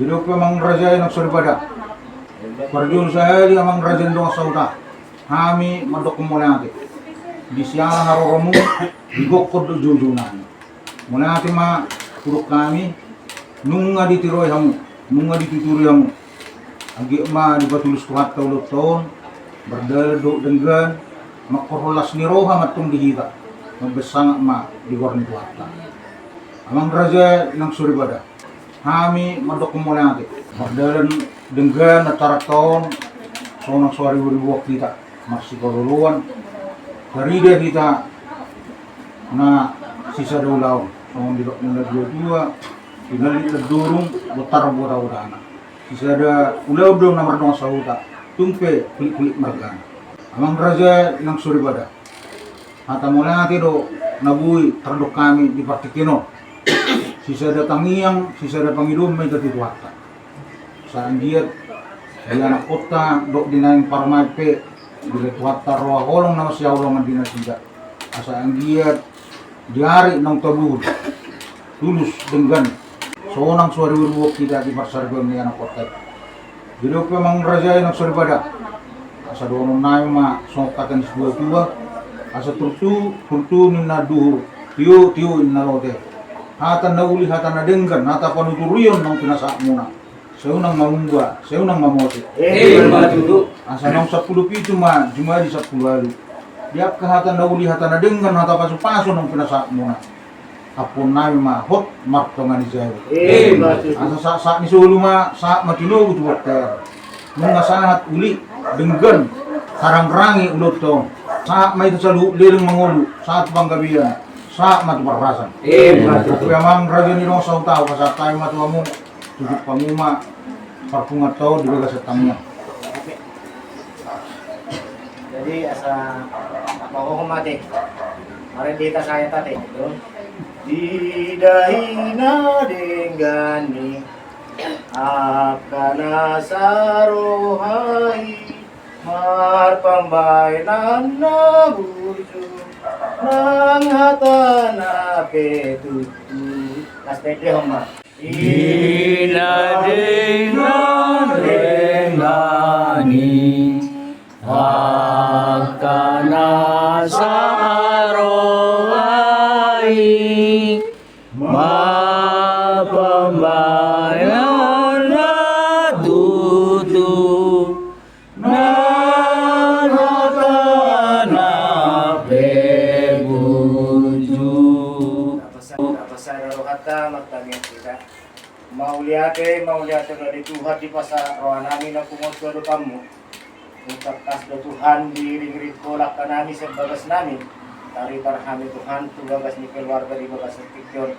Jadi memang raja yang daripada perjul saya di amang raja dong sauta. Kami mandok mulai di siang haromu digok kod jujunan. Mulai ma kuruk kami nunga ditiroy hamu, nunga dituturi hamu. Agi ma dibatulus tuhat tahun berdalduk dengan makorholas niroha matung dihita. Membesang ma di gorni tuhat. Amang raja nang suribada. Kami mandok mulai berdalan dengan antara tahun sonang suari ribuak kita masih koruluan dari dia kita na sisa daulau sonang di nila dua pinali terdurung botar bota udana sisa ada udah nomor dong sauta tumpe kulit mergan amang raja nang suribada hata mulai do nabui terdok kami di partikino sisa ada tangiang sisa ada pangidum may katituata saan dia anak kota dok dinaing parmaipe bila tuata roa holong nama siya ulongan dinasida asa ang dia diari ng tabur tulus dengan seorang suari urwok kita di parsargon ni anak kota jadi memang raja yang suribada asa doon na ma songkatan sebuah tua asa turtu nina duhur tiu inalote hata nauli hata nadenggan hata panuturion ng pinasak muna seunang mamungga, seunang mamote. Matutu. Asa nang 10 pitu ma, cuma di 10 lalu. Diap kahatan nauli hata nadenggan hata pasu-pasu ng pinasak muna. Kapon namin ma hot marto nga ni Zew. Matutu. Asa sa ni sulu ma sa matinugo tu water. Mga sahat uli denggan sarang-rangi ulot to. Sa may sa liring mangulu, sa panggabihan, sa matuparasan. Matutu. Kaya mang raja ni Rong sa tao kasi tayo matuwa mo tujuh pamuma parpungat tau di bagas tamunya. Jadi asa mau mati. Mari kita saya tadi. Didahina denggani akana sarohai mar pambainan na buju nang hatana petutu. Pasti homma. Ila dengani akana saroai mapambayan na tutu nanatana pebuju Pasar rohata magtangin kita. Mauliate dari Tuhan di pasar roh namin na kumot ko kamu. Ungkapkas do Tuhan di ring-ring kolak kanami sa bagas namin. Tari parhami Tuhan tu bagas ni keluarga di bagas pikyon.